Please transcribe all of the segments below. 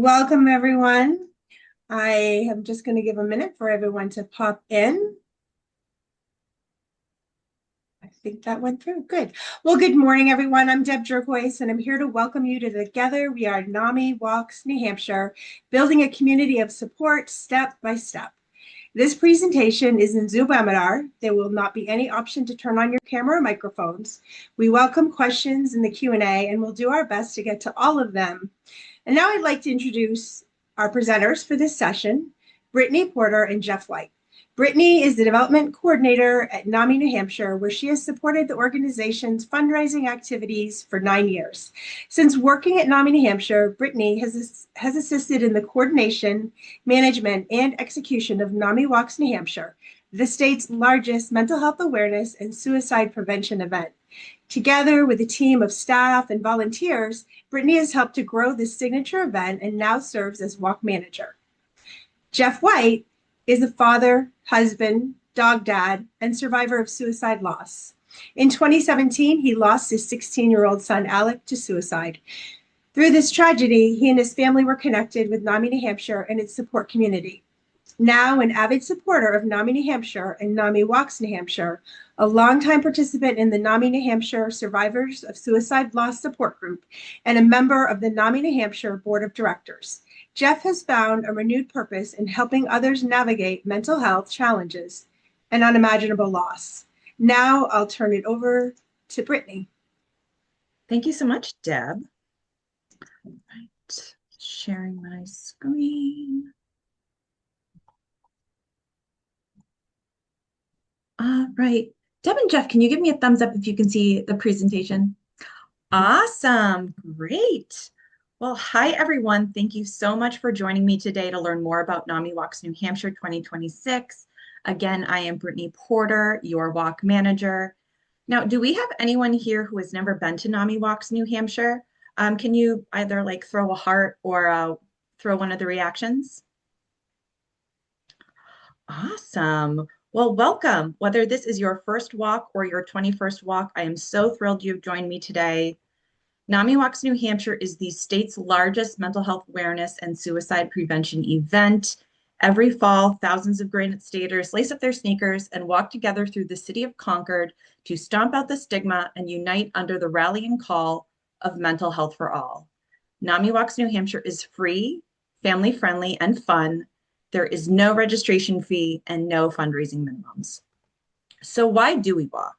Welcome, everyone. I am just going to give a minute for everyone to pop in. I think that went through. Good. Well, good morning, everyone. I'm Deb Jerkois, and I'm here to welcome you to Together We Are NAMI Walks New Hampshire, building a community of support step by step. This presentation is in Zoom webinar. There will not be any option to turn on your camera or microphones. We welcome questions in the Q&A, and we'll do our best to get to all of them. And now I'd like to introduce our presenters for this session, Brittany Porter and Jeff White. Brittany is the development coordinator at NAMI New Hampshire, where she has supported the organization's fundraising activities for 9 years. Since working at NAMI New Hampshire, Brittany has assisted in the coordination, management, and execution of NAMI Walks New Hampshire, the state's largest mental health awareness and suicide prevention event. Together with a team of staff and volunteers, Brittany has helped to grow this signature event and now serves as walk manager. Jeff White is a father, husband, dog dad, and survivor of suicide loss. In 2017, he lost his 16-year-old son, Alec, to suicide. Through this tragedy, he and his family were connected with NAMI New Hampshire and its support community. Now an avid supporter of NAMI New Hampshire and NAMI Walks New Hampshire, a longtime participant in the NAMI New Hampshire Survivors of Suicide Loss Support Group, and a member of the NAMI New Hampshire Board of Directors. Jeff has found a renewed purpose in helping others navigate mental health challenges and unimaginable loss. Now I'll turn it over to Brittany. Thank you so much, Deb. All right, sharing my screen. All right, Deb and Jeff, can you give me a thumbs up if you can see the presentation? Awesome, great. Well, hi everyone. Thank you so much for joining me today to learn more about NAMI Walks New Hampshire 2026. Again, I am Brittany Porter, your walk manager. Now, do we have anyone here who has never been to NAMI Walks New Hampshire? Can you either like throw a heart or throw one of the reactions? Awesome. Well, welcome. Whether this is your first walk or your 21st walk, I am so thrilled you've joined me today. NAMI Walks New Hampshire is the state's largest mental health awareness and suicide prevention event. Every fall, thousands of Granite Staters lace up their sneakers and walk together through the city of Concord to stomp out the stigma and unite under the rallying call of mental health for all. NAMI Walks New Hampshire is free, family-friendly, and fun. There is no registration fee and no fundraising minimums. So why do we walk?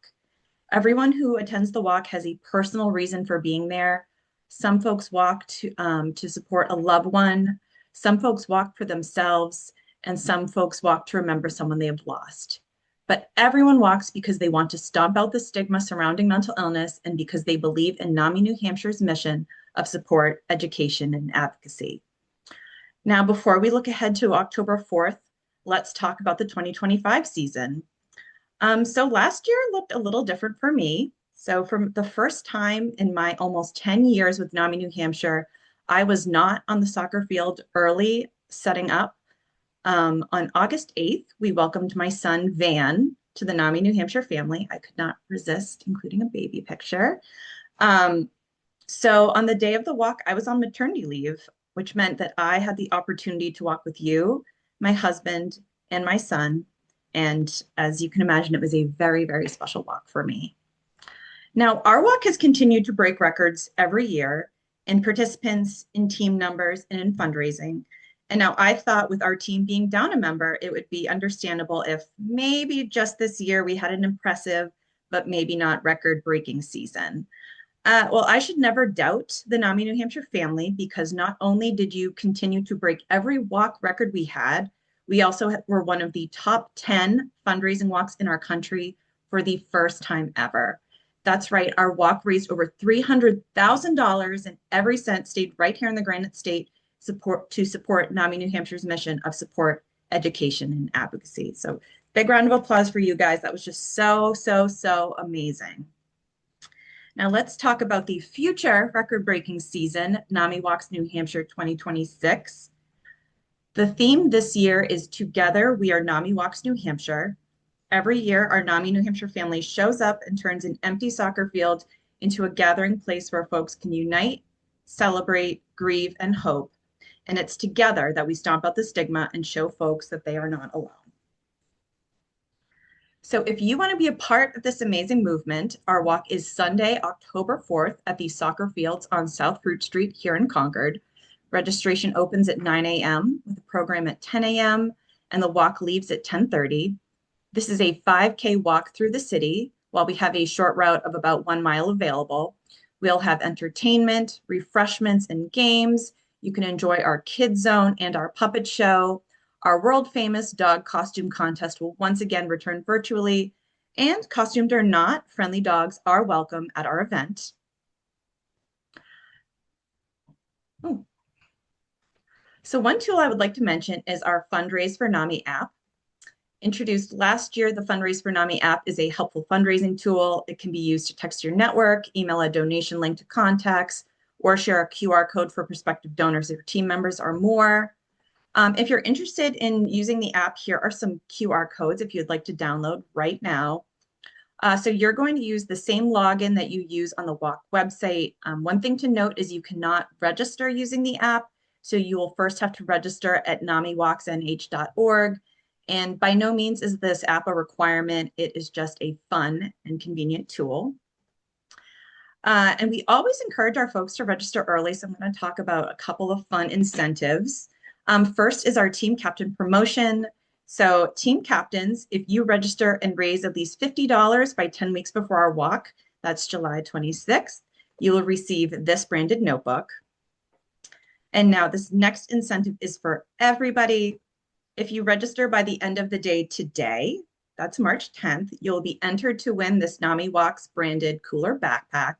Everyone who attends the walk has a personal reason for being there. Some folks walk to support a loved one. Some folks walk for themselves, and some folks walk to remember someone they have lost. But everyone walks because they want to stomp out the stigma surrounding mental illness and because they believe in NAMI New Hampshire's mission of support, education, and advocacy. Now, before we look ahead to October 4th, let's talk about the 2025 season. So last year looked a little different for me. So for the first time in my almost 10 years with NAMI New Hampshire, I was not on the soccer field early setting up. On August 8th, we welcomed my son Van to the NAMI New Hampshire family. I could not resist including a baby picture. So on the day of the walk, I was on maternity leave, which meant that I had the opportunity to walk with you, my husband, and my son. And as you can imagine, it was a very, very special walk for me. Now, our walk has continued to break records every year in participants, in team numbers, and in fundraising. And now I thought with our team being down a member, it would be understandable if maybe just this year we had an impressive, but maybe not record-breaking season. Well, I should never doubt the NAMI New Hampshire family, because not only did you continue to break every walk record we had, we also were one of the top 10 fundraising walks in our country for the first time ever. That's right, our walk raised over $300,000 and every cent stayed right here in the Granite State to support NAMI New Hampshire's mission of support, education, and advocacy. So big round of applause for you guys. That was just so, so, so amazing. Now let's talk about the future record-breaking season, NAMI Walks New Hampshire 2026. The theme this year is Together We Are NAMI Walks New Hampshire. Every year, our NAMI New Hampshire family shows up and turns an empty soccer field into a gathering place where folks can unite, celebrate, grieve, and hope. And it's together that we stomp out the stigma and show folks that they are not alone. So if you want to be a part of this amazing movement, our walk is Sunday, October 4th at the soccer fields on South Fruit Street here in Concord. Registration opens at 9 a.m. with a program at 10 a.m. and the walk leaves at 10:30. This is a 5K walk through the city while we have a short route of about 1 mile available. We'll have entertainment, refreshments, and games. You can enjoy our kids zone and our puppet show. Our world famous dog costume contest will once again return virtually, and costumed or not, friendly dogs are welcome at our event. Oh. So one tool I would like to mention is our Fundraise for NAMI app. Introduced last year, the Fundraise for NAMI app is a helpful fundraising tool. It can be used to text your network, email a donation link to contacts, or share a QR code for prospective donors or team members or more. If you're interested in using the app, here are some QR codes if you'd like to download right now. So you're going to use the same login that you use on the WALK website. One thing to note is you cannot register using the app. So you will first have to register at NAMIWalksNH.org. And by no means is this app a requirement. It is just a fun and convenient tool. And we always encourage our folks to register early. So I'm going to talk about a couple of fun incentives. First is our team captain promotion. So team captains, if you register and raise at least $50 by 10 weeks before our walk, that's July 26th, you will receive this branded notebook. And now this next incentive is for everybody. If you register by the end of the day today, that's March 10th, you'll be entered to win this NAMI Walks branded cooler backpack.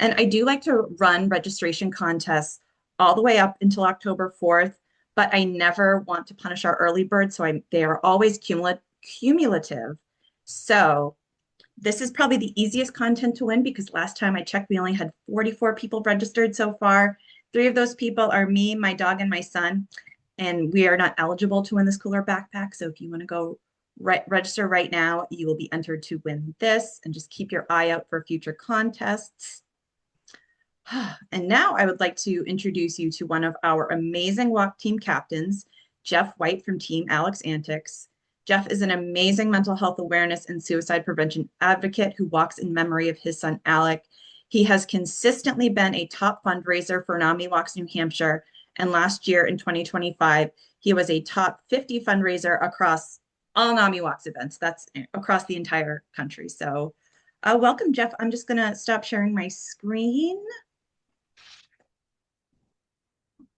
And I do like to run registration contests all the way up until October 4th, but I never want to punish our early birds, so they are always cumulative. So this is probably the easiest content to win because last time I checked, we only had 44 people registered so far. 3 of those people are me, my dog, and my son, and we are not eligible to win this cooler backpack. So if you want to go register right now, you will be entered to win this, and just keep your eye out for future contests. And now I would like to introduce you to one of our amazing walk team captains, Jeff White from Team Alex Antics. Jeff is an amazing mental health awareness and suicide prevention advocate who walks in memory of his son, Alec. He has consistently been a top fundraiser for NAMI Walks New Hampshire. And last year in 2025, he was a top 50 fundraiser across all NAMI Walks events. That's across the entire country. So welcome, Jeff. I'm just going to stop sharing my screen.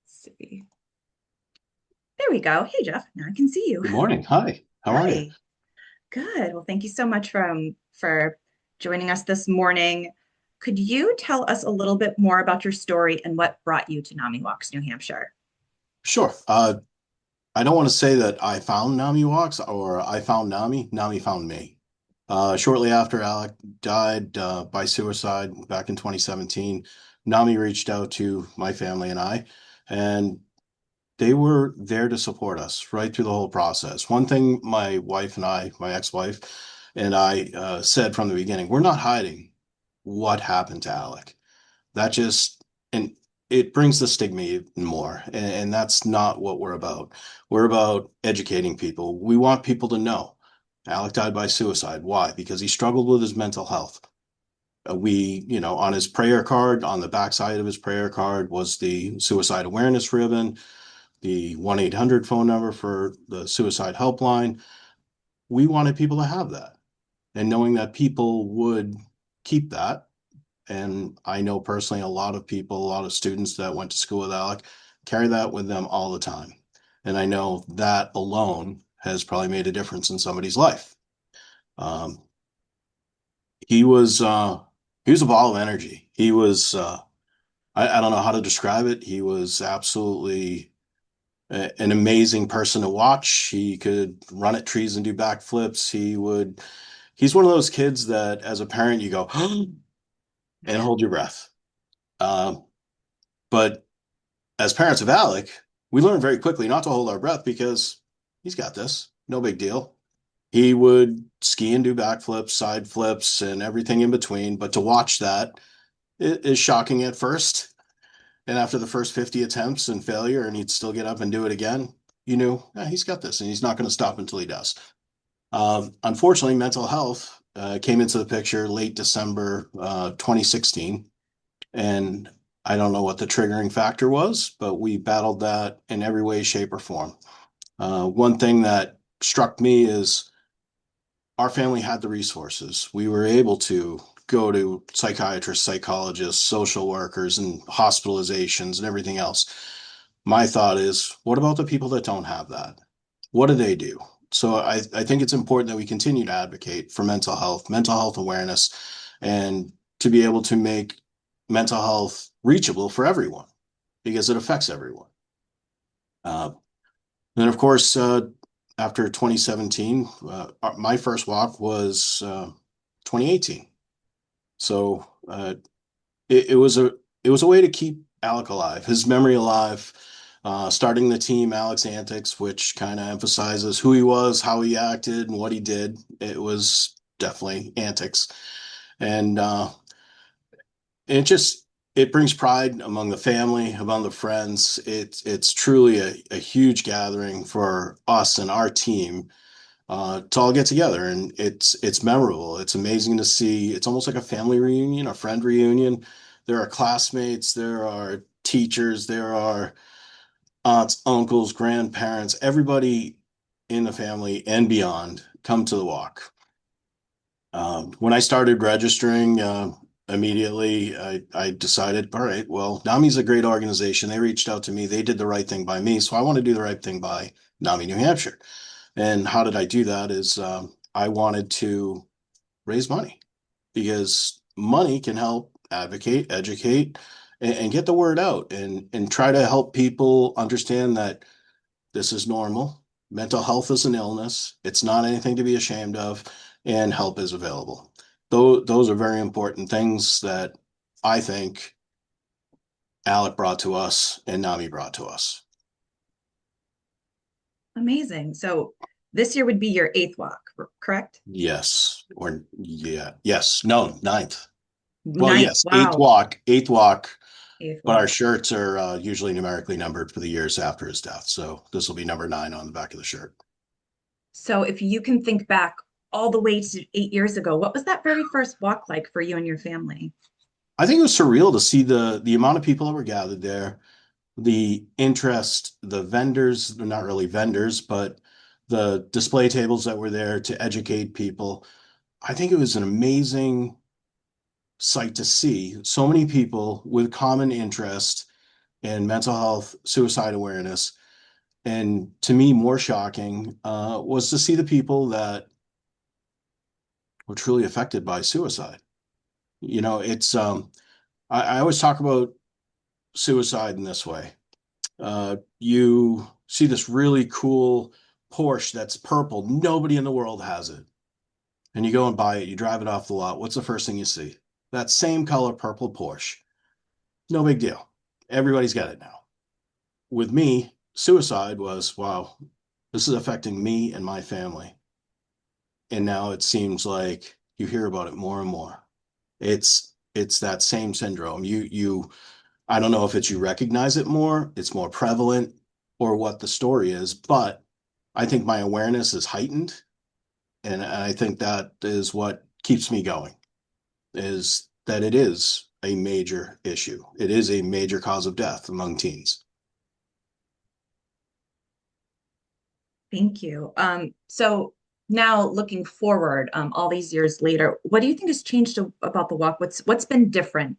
See. There we go. Hey, Jeff. Now I can see you. Good morning. Hi. How are you? Good. Well, thank you so much for joining us this morning. Could you tell us a little bit more about your story and what brought you to NAMI Walks New Hampshire? Sure. I don't want to say that I found NAMI Walks or I found NAMI. NAMI found me. Shortly after Alec died by suicide back in 2017, NAMI reached out to my family and I, and they were there to support us right through the whole process. One thing my wife and I, my ex-wife and I said from the beginning, we're not hiding what happened to Alec. And it brings the stigma even more. And that's not what we're about. We're about educating people. We want people to know Alec died by suicide. Why? Because he struggled with his mental health. On his prayer card, on the backside of his prayer card was the suicide awareness ribbon, the 1-800 phone number for the suicide helpline. We wanted people to have that. And knowing that people would keep that, and I know personally a lot of people, a lot of students that went to school with Alec carry that with them all the time. And I know that alone has probably made a difference in somebody's life. He was a ball of energy. He was, I don't know how to describe it. He was absolutely an amazing person to watch. He could run at trees and do backflips. He's one of those kids that as a parent, you go, and hold your breath. But as parents of Alec, we learned very quickly not to hold our breath because he's got this, no big deal. He would ski and do backflips, side flips, and everything in between. But to watch that is shocking at first. And after the first 50 attempts and failure, and he'd still get up and do it again, you knew, yeah, he's got this and he's not going to stop until he does. Unfortunately, mental health came into the picture late December 2016. And I don't know what the triggering factor was, but we battled that in every way, shape, or form. One thing that struck me is our family had the resources. We were able to go to psychiatrists, psychologists, social workers, and hospitalizations and everything else. My thought is, what about the people that don't have that? What do they do? So I think it's important that we continue to advocate for mental health awareness, and to be able to make mental health reachable for everyone because it affects everyone. Uh, then, of course, after 2017, my first walk was 2018. So it was a way to keep Alec alive, his memory alive. Starting the team, Alex Antics, which kind of emphasizes who he was, how he acted, and what he did. It was definitely antics, and it brings pride among the family, among the friends. It's truly a huge gathering for us and our team to all get together, and it's memorable. It's amazing to see. It's almost like a family reunion, a friend reunion. There are classmates, there are teachers, there are aunts, uncles, grandparents, everybody in the family and beyond come to the walk. When I started registering, immediately I decided, all right, well, NAMI's a great organization. They reached out to me. They did the right thing by me. So I want to do the right thing by NAMI New Hampshire. And how did I do that is I wanted to raise money because money can help advocate, educate, and get the word out and try to help people understand that this is normal. Mental health is an illness. It's not anything to be ashamed of, and help is available. Those are very important things that I think Alec brought to us and NAMI brought to us. Amazing. So this year would be your 8th walk, correct? Yes. Or yeah. Yes. No, ninth. Well, Ninth. yes, Wow. eighth walk, 8th but our walk. shirts are usually numerically numbered for the years after his death. So this will be number 9 on the back of the shirt. So if you can think back all the way to 8 years ago, what was that very first walk like for you and your family? I think it was surreal to see the amount of people that were gathered there, the interest, the vendors, they're not really vendors, but the display tables that were there to educate people. I think it was an amazing sight to see so many people with common interest in mental health, suicide awareness. And to me, more shocking was to see the people that were truly affected by suicide. You know, it's I always talk about suicide in this way. You see this really cool Porsche that's purple. Nobody in the world has it. And you go and buy it, you drive it off the lot. What's the first thing you see? That same color purple Porsche. No big deal. Everybody's got it now. With me, suicide was, wow, this is affecting me and my family. And now it seems like you hear about it more and more. It's that same syndrome. I don't know if it's you recognize it more, it's more prevalent, or what the story is, but I think my awareness is heightened, and I think that is what keeps me going, is that it is a major issue. It is a major cause of death among teens. Thank you. So now looking forward, all these years later, what do you think has changed about the walk? What's been different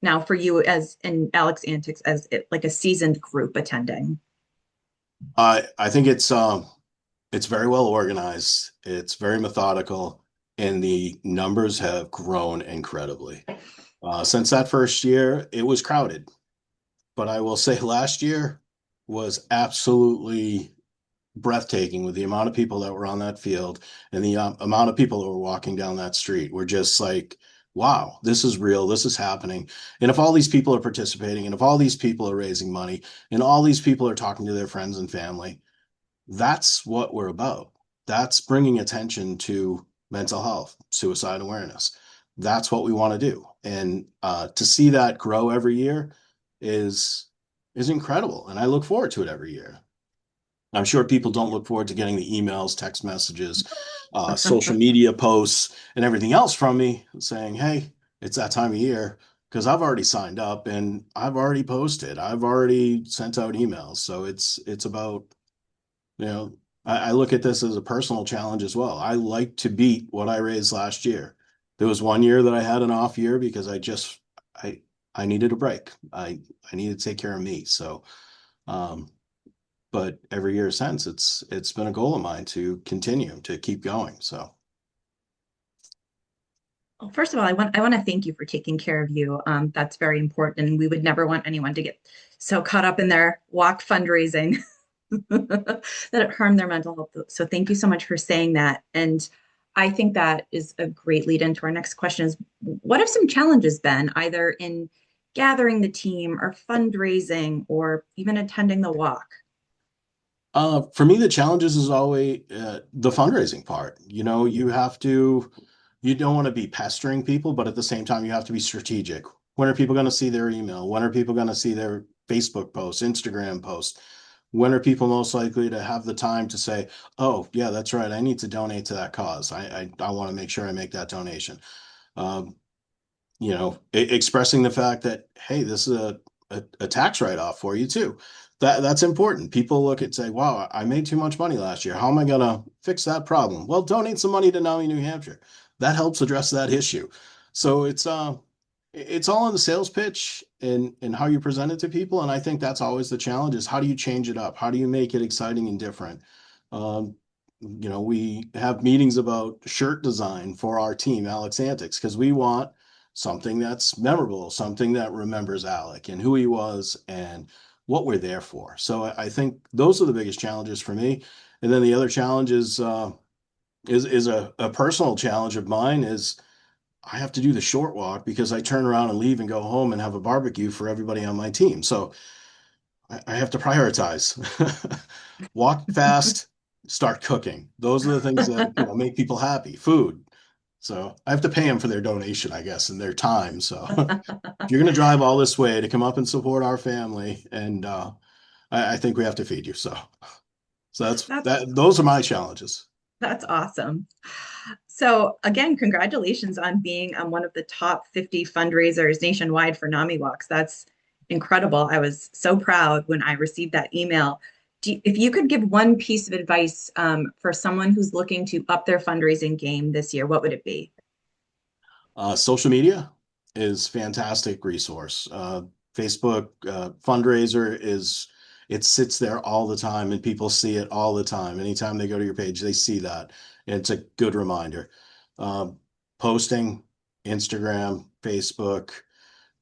now for you as in Alex Antics as like a seasoned group attending? I think it's very well organized, it's very methodical, and the numbers have grown incredibly. Since that first year, it was crowded, but I will say last year was absolutely breathtaking with the amount of people that were on that field and the amount of people that were walking down that street. We're just like, wow, this is real. This is happening. And if all these people are participating, and if all these people are raising money, and all these people are talking to their friends and family, that's what we're about. That's bringing attention to mental health, suicide awareness. That's what we want to do. And to see that grow every year, is incredible, and I look forward to it every year. I'm sure people don't look forward to getting the emails, text messages, social media posts, and everything else from me saying, "Hey, it's that time of year," because I've already signed up and I've already posted, I've already sent out emails. So it's about, you know, I look at this as a personal challenge as well. I like to beat what I raised last year. There was one year that I had an off year because I I needed a break. I needed to take care of me. So um, but every year since, it's been a goal of mine to continue to keep going. So Well, first of all, I want to thank you for taking care of you. That's very important, and we would never want anyone to get so caught up in their walk fundraising that it harmed their mental health. So thank you so much for saying that. And I think that is a great lead into our next question is what have some challenges been either in gathering the team or fundraising or even attending the walk? for me, the challenges is always the fundraising part. You don't want to be pestering people, but at the same time, you have to be strategic. When are people going to see their email? When are people going to see their Facebook posts, Instagram posts? When are people most likely to have the time to say, "Oh, yeah, that's right. I need to donate to that cause. I want to make sure I make that donation." Um, expressing the fact that, hey, this is a tax write-off for you too. That's important. People look at say, wow, I made too much money last year. How am I gonna fix that problem? Well, donate some money to NAMI New Hampshire. That helps address that issue. So it's all in the sales pitch and how you present it to people. And I think that's always the challenge is how do you change it up? How do you make it exciting and different? Um, we have meetings about shirt design for our team, Alex Antics, because we want something that's memorable, something that remembers Alec and who he was and what we're there for. So I think those are the biggest challenges for me. And then the other challenge is a personal challenge of mine is I have to do the short walk because I turn around and leave and go home and have a barbecue for everybody on my team. So I have to prioritize. Walk fast, start cooking. Those are the things that make people happy. Food. So I have to pay them for their donation, I guess, and their time. So if you're going to drive all this way to come up and support our family, and I think we have to feed you. So that's That's that. Those are my challenges. That's awesome. So again, congratulations on being one of the top 50 fundraisers nationwide for NAMI Walks. That's incredible. I was so proud when I received that email. If you could give one piece of advice for someone who's looking to up their fundraising game this year, what would it be? Social media is fantastic resource. Facebook fundraiser it sits there all the time and people see it all the time. Anytime they go to your page, they see that. And it's a good reminder. Uh, Posting, Instagram, Facebook,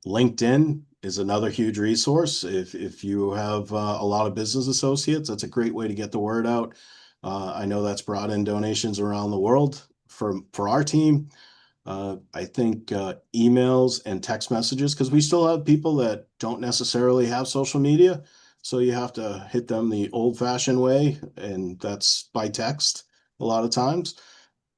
LinkedIn is another huge resource. If you have a lot of business associates, that's a great way to get the word out. I know that's brought in donations around the world for our team. I think emails and text messages, because we still have people that don't necessarily have social media. So you have to hit them the old fashioned way, and that's by text a lot of times.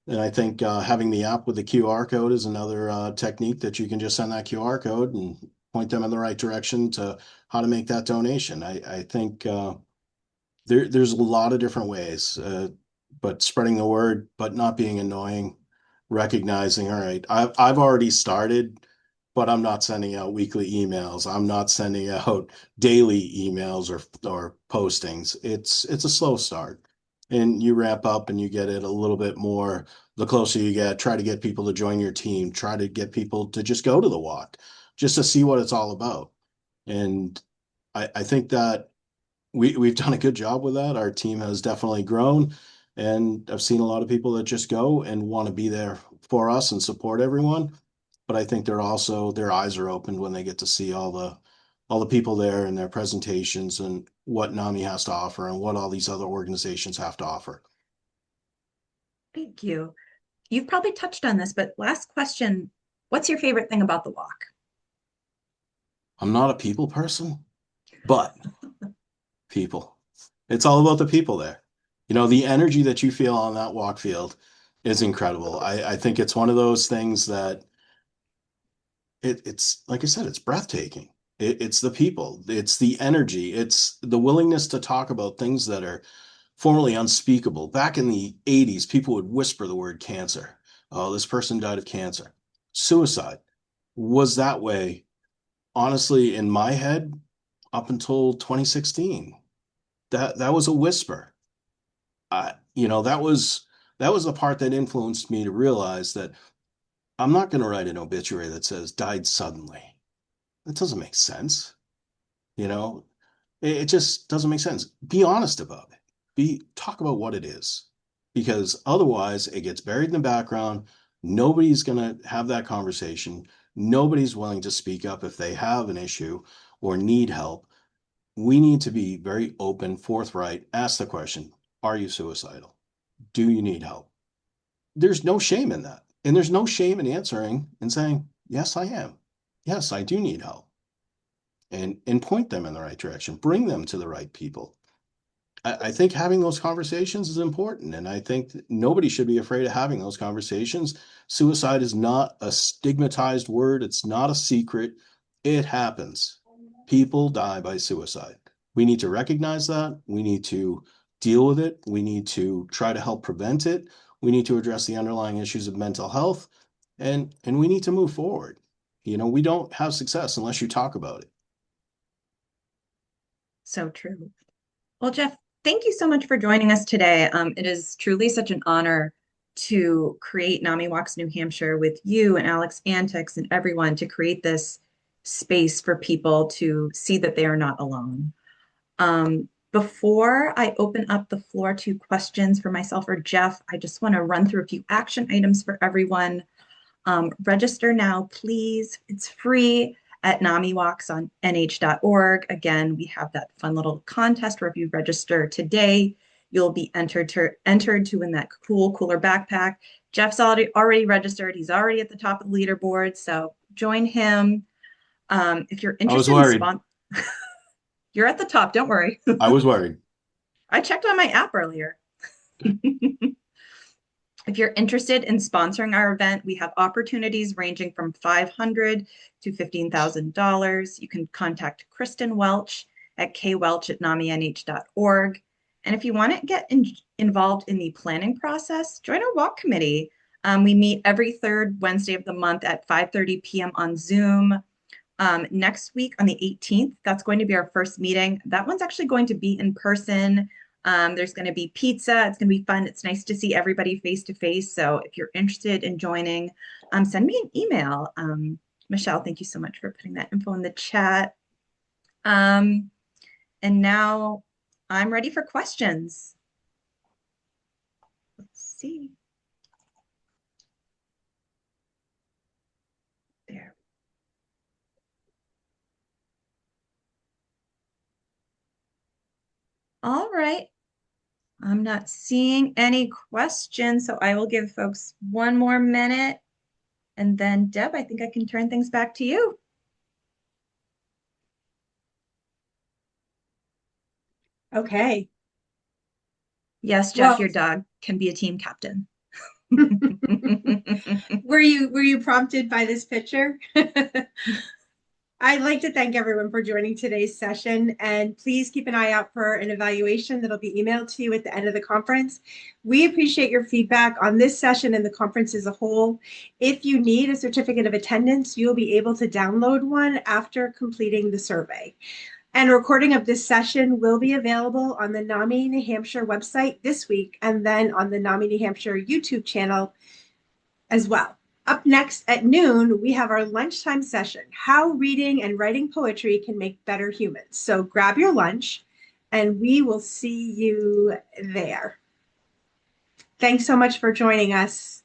And I think having the app with the QR code is another technique that you can just send that QR code and point them in the right direction to how to make that donation. I think there's a lot of different ways, but spreading the word, but not being annoying, recognizing, all right, I've already started, but I'm not sending out weekly emails. I'm not sending out daily emails or postings. It's a slow start. And you ramp up and you get it a little bit more the closer you get. Try to get people to join your team. Try to get people to just go to the walk, just to see what it's all about. And I think that we've done a good job with that. Our team has definitely grown, and I've seen a lot of people that just go and want to be there for us and support everyone. But I think they're also their eyes are opened when they get to see all the people there and their presentations and what NAMI has to offer and what all these other organizations have to offer. Thank you. You've probably touched on this, but last question, what's your favorite thing about the walk? I'm not a people person, but people. It's all about the people there. The energy that you feel on that walk field is incredible. I think it's one of those things that it's like I said, it's breathtaking. It's the people, it's the energy, it's the willingness to talk about things that are formerly unspeakable. Back in the 80s, people would whisper the word cancer. Oh, this person died of cancer. Suicide was that way, honestly, in my head, up until 2016. That was a whisper. That was the part that influenced me to realize that I'm not going to write an obituary that says died suddenly. That doesn't make sense. You know, it just doesn't make sense. Be honest about it. Talk about what it is, because otherwise it gets buried in the background. Nobody's going to have that conversation. Nobody's willing to speak up if they have an issue or need help. We need to be very open, forthright, ask the question, are you suicidal? Do you need help? There's no shame in that. And there's no shame in answering and saying, yes, I am. Yes, I do need help. And point them in the right direction, bring them to the right people. I think having those conversations is important. And I think that nobody should be afraid of having those conversations. Suicide is not a stigmatized word. It's not a secret. It happens. People die by suicide. We need to recognize that. We need to deal with it. We need to try to help prevent it. We need to address the underlying issues of mental health. And we need to move forward. We don't have success unless you talk about it. So true. Well, Jeff, thank you so much for joining us today. It is truly such an honor to create NAMI Walks New Hampshire with you and Alex Antix and everyone, to create this space for people to see that they are not alone. Before I open up the floor to questions for myself or Jeff, I just want to run through a few action items for everyone. Register now, please. It's free at NAMI Walks on nh.org. Again, we have that fun little contest where if you register today, you'll be entered to win that cooler backpack. Jeff's already registered. He's already at the top of the leaderboard, so join him. If you're interested, I was worried. You're at the top. Don't worry. I was worried. I checked on my app earlier. If you're interested in sponsoring our event, we have opportunities ranging from $500 to $15,000. You can contact Kristen Welch at kwelch@naminh.org. And if you want to get involved in the planning process, join our walk committee. We meet every third Wednesday of the month at 5:30 p.m. on Zoom. Next week on the 18th, that's going to be our first meeting. That one's actually going to be in person. There's going to be pizza. It's going to be fun. It's nice to see everybody face to face. So if you're interested in joining, send me an email. Michelle, thank you so much for putting that info in the chat. And now I'm ready for questions. Let's see. There. All right. I'm not seeing any questions, so I will give folks one more minute. And then, Deb, I think I can turn things back to you. Okay. Yes, Jeff, Well, your dog can be a team captain. were you prompted by this picture? I'd like to thank everyone for joining today's session, and please keep an eye out for an evaluation that'll be emailed to you at the end of the conference. We appreciate your feedback on this session and the conference as a whole. If you need a certificate of attendance, you'll be able to download one after completing the survey. And a recording of this session will be available on the NAMI New Hampshire website this week, and then on the NAMI New Hampshire YouTube channel as well. Up next at noon, we have our lunchtime session, How Reading and Writing Poetry Can Make Better Humans. So grab your lunch and we will see you there. Thanks so much for joining us.